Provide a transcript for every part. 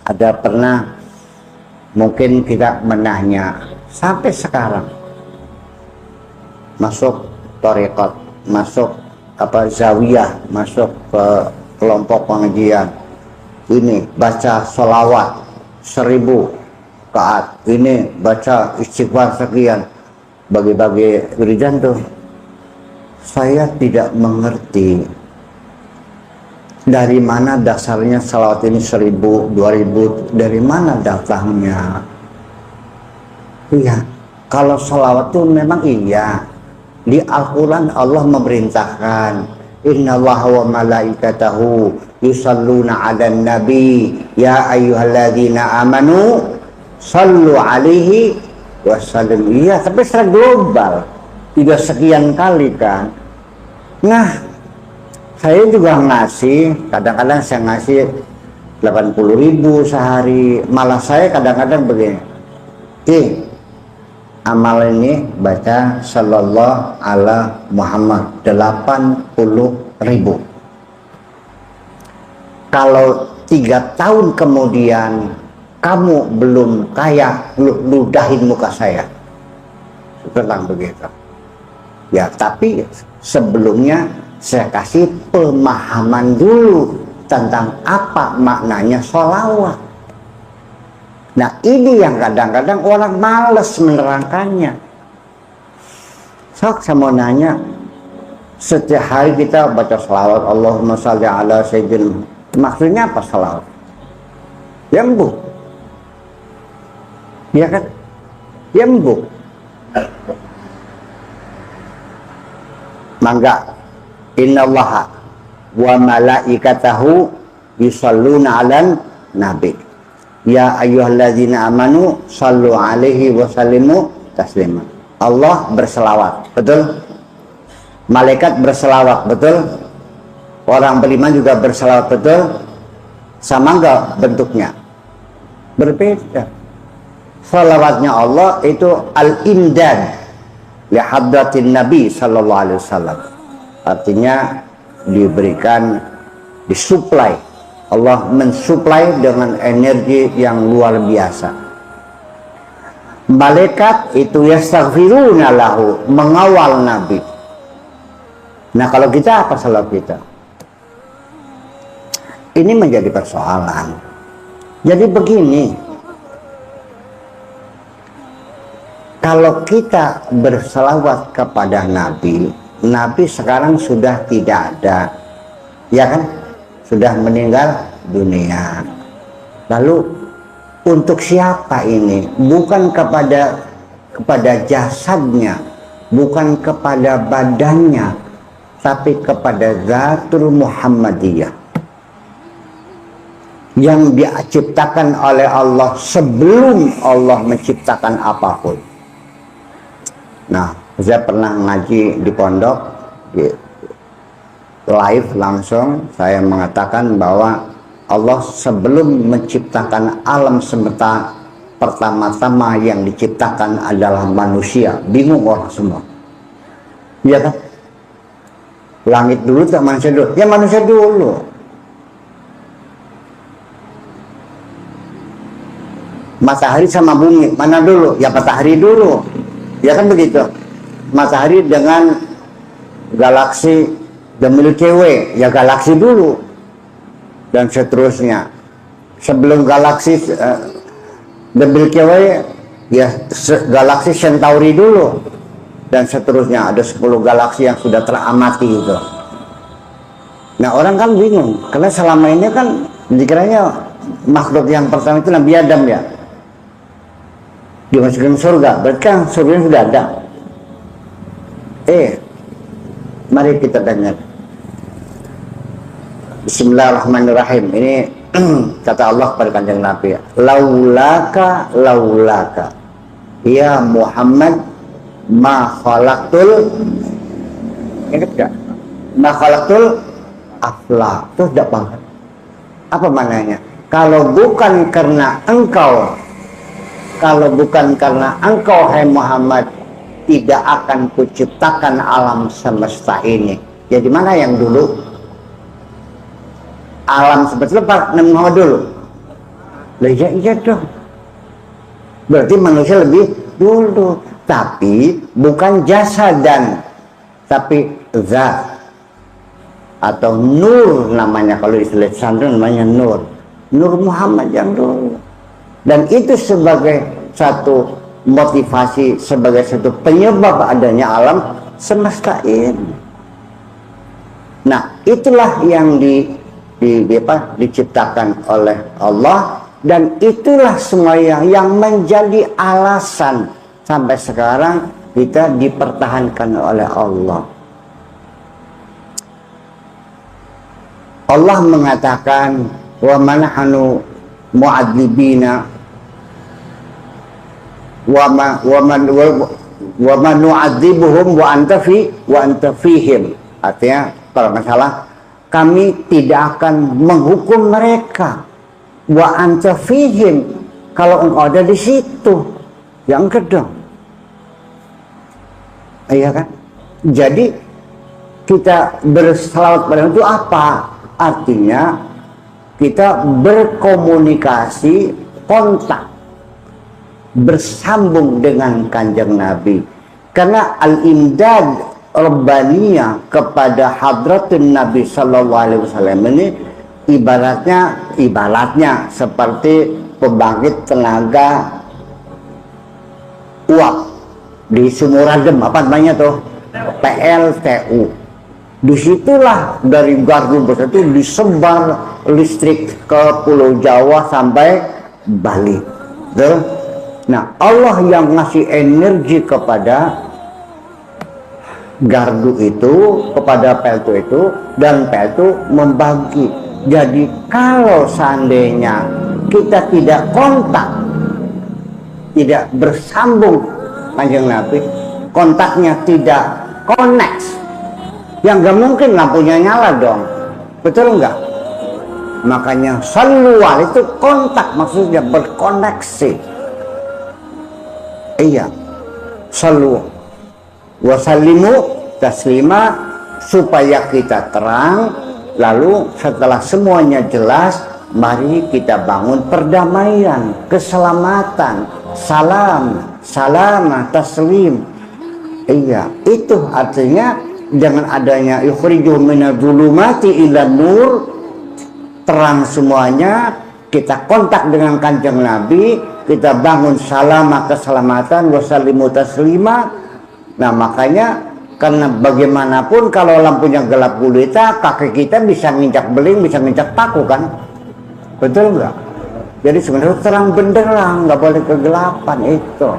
Ada pernah mungkin kita menanya sampai sekarang masuk tarekat, masuk zawiyah, masuk ke kelompok pengajian, ini baca sholawat 1000 rakaat, ini baca istighfar sekian, bagi-bagi wiridan tuh. Saya tidak mengerti dari mana dasarnya salawat ini 1000, 2000, dari mana datangnya. Iya, kalau salawat itu memang iya, di Al-Quran Allah memerintahkan, innallaha wa malaikatahu yusalluna 'alan nabi ya ayyuhalladzina amanu sallu alaihi wasallam. Iya, tapi secara global, tidak sekian kali kan. Nah, saya juga ngasih, kadang-kadang saya ngasih 80.000 sehari. Malah saya kadang-kadang begini, amal ini baca sallallahu ala Muhammad 80.000. Kalau 3 tahun kemudian kamu belum kaya, ludahin muka saya. Seperti begitu. Ya, tapi sebelumnya saya kasih pemahaman dulu tentang apa maknanya sholawat. Nah, ini yang kadang-kadang orang malas menerangkannya. Sok, saya mau nanya, setiap hari kita baca sholawat Allahumma shalli ala sayyidina, maksudnya apa sholawat? Yembuk, ya kan? Yembuk. Mangga, innallaha wa malaikatahu yusalluna 'alan nabi ya ayyuhalladzina amanu sallu alaihi wa sallimu taslima. Allah berselawat, betul? Malaikat berselawat, betul? Orang beriman juga berselawat, betul? Sama enggak bentuknya? Berbeda. Salawatnya Allah itu al-imdad li hadratin Nabi sallallahu alaihi wasallam. Artinya diberikan, disuplai. Allah mensuplai dengan energi yang luar biasa. Malaikat itu yastaghfiruna lahu, mengawal Nabi. Nah, kalau kita apa salah kita? Ini menjadi persoalan. Jadi begini, kalau kita berselawat kepada Nabi, Nabi sekarang sudah tidak ada, ya kan? Sudah meninggal dunia. Lalu untuk siapa ini? Bukan kepada jasadnya, bukan kepada badannya, tapi kepada Zatul Muhammadiyah yang diciptakan oleh Allah sebelum Allah menciptakan apapun. Nah, saya pernah ngaji di pondok, di live langsung saya mengatakan bahwa Allah sebelum menciptakan alam semesta, pertama-tama yang diciptakan adalah manusia. Bingung orang semua, iya kan? Langit dulu tak manusia dulu? Ya manusia dulu. Matahari sama bumi mana dulu? Ya matahari dulu. Ya kan begitu. Matahari dengan galaksi The Milky Way, ya galaksi dulu. Dan seterusnya. Sebelum galaksi The Milky Way, ya galaksi Centauri dulu. Dan seterusnya, ada 10 galaksi yang sudah teramati itu. Nah, orang kan bingung, karena selama ini kan dikiranya makhluk yang pertama itu Nabi Adam ya, dimasukin surga, berarti kan surga sudah ada. Mari kita dengar. Bismillahirrahmanirrahim. Ini kata Allah kepada kanjeng Nabi, laulaka ya Muhammad ma khalaqtul, ingat gak? Ma khalaqtul afla. Itu tidak banget. Apa maknanya? Kalau bukan karena engkau, hai Muhammad, tidak akan kuciptakan alam semesta ini. Jadi mana yang dulu? Alam semesta Nabi Muhammad dulu. Lah iya dong. Berarti manusia lebih dulu, tapi bukan jasadan, tapi zat atau nur namanya, kalau istilah santren namanya nur. Nur Muhammad yang dulu. Dan itu sebagai satu motivasi, sebagai satu penyebab adanya alam semesta ini. Nah, itulah yang diciptakan oleh Allah, dan itulah semuanya yang menjadi alasan sampai sekarang kita dipertahankan oleh Allah. Allah mengatakan, wa manahnu mu'adzibina wa man nu'adzibuhum wa anta fihim. Artinya kalau masalah, kami tidak akan menghukum mereka wa anta fihim, kalau engkau ada di situ. Yang kedua, iya kan? Jadi kita berselawat pada itu apa? Artinya kita berkomunikasi, kontak, bersambung dengan Kanjeng Nabi. Karena al-imdad Rabbaniyah kepada hadratun Nabi Sallallahu Alaihi Wasallam ini ibaratnya seperti pembangkit tenaga uap di Sumuradem, apa namanya tuh, PLTU. Disitulah dari gardu besar itu disebar listrik ke Pulau Jawa sampai Bali. Tuh. Nah, Allah yang ngasih energi kepada gardu itu, kepada PLTU itu, dan PLTU membagi. Jadi kalau seandainya kita tidak kontak, tidak bersambung Kanjeng Nabi, kontaknya tidak connect, yang gak mungkin lampunya nyala dong, betul nggak? Makanya salual itu kontak, maksudnya berkoneksi. Iya, salu wasalimu taslima, supaya kita terang. Lalu setelah semuanya jelas, mari kita bangun perdamaian, keselamatan, salam, salamah, taslim. Iya, itu artinya dengan adanya yukhrijuhum minadh-dhulumati ilan nur, terang semuanya, kita kontak dengan Kanjeng Nabi, kita bangun salamah, keselamatan, wasallimu taslima. Nah, makanya karena bagaimanapun kalau lampunya gelap gulita, kaki kita bisa nginjak beling, bisa nginjak paku kan, betul nggak? Jadi sebenarnya terang benderang, nggak boleh kegelapan itu.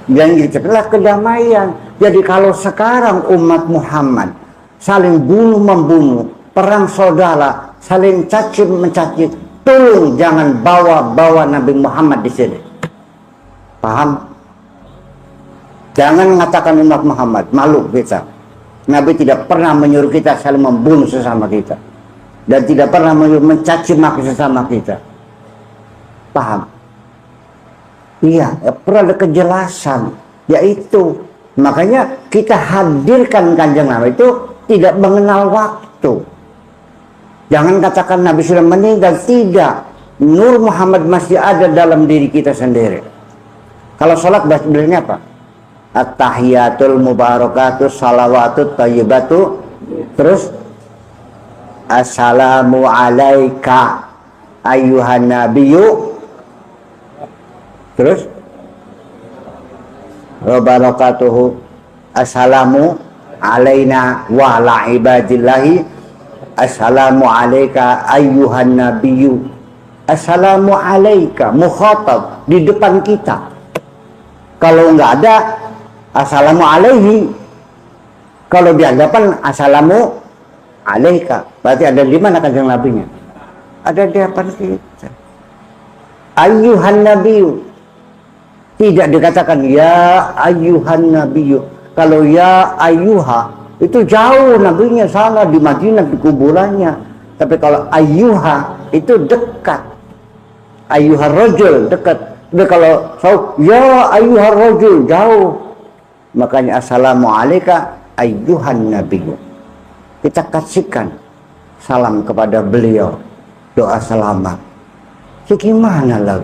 Dan itulah kedamaian. Jadi kalau sekarang umat Muhammad saling bunuh membunuh, perang saudara, saling caci mencaci, tolong jangan bawa Nabi Muhammad di sini. Paham? Jangan mengatakan umat Muhammad, malu kita. Nabi tidak pernah menyuruh kita saling membunuh sesama kita, dan tidak pernah menyuruh mencaci maki sesama kita. Paham? Iya, perlu ada kejelasan, yaitu makanya kita hadirkan Kanjeng Nabi itu tidak mengenal waktu. Jangan katakan Nabi sudah meninggal, tidak. Nur Muhammad masih ada dalam diri kita sendiri. Kalau sholat belinya apa? At-tahiyatul mubarakatuh salawatut tayyibatu, terus assalamu alaika ayyuhan nabiyyu, terus wabarakatuhu, assalamu alaina wa ala ibadillahi, assalamu alaika ayyuhan nabiyyu. Assalamu alaika, mukhatab di depan kita. Kalau nggak ada assalamu alaihi, kalau di hadapan assalamu alaika, berarti ada di mana Kanjeng Nabinya? Ada di hadapan kita. Ayyuhan nabiyyu, tidak dikatakan ya ayyuhan nabiyyu. Kalau ya ayyuha itu jauh, nabinya sana di Madinah di kuburannya. Tapi kalau ayyuha itu dekat. Ayyuhar rajul dekat. Tapi kalau ya ayyuhar rajul jauh. Makanya assalamu alaika ayyuhan nabiyyu. Kita kasihkan salam kepada beliau, doa selamat. Ya gimana lah?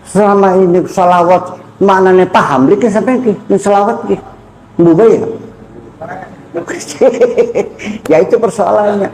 Selama ini salawat maknanya paham lagi sampai ki salawat ki. Mbak ya. Ya itu persoalannya.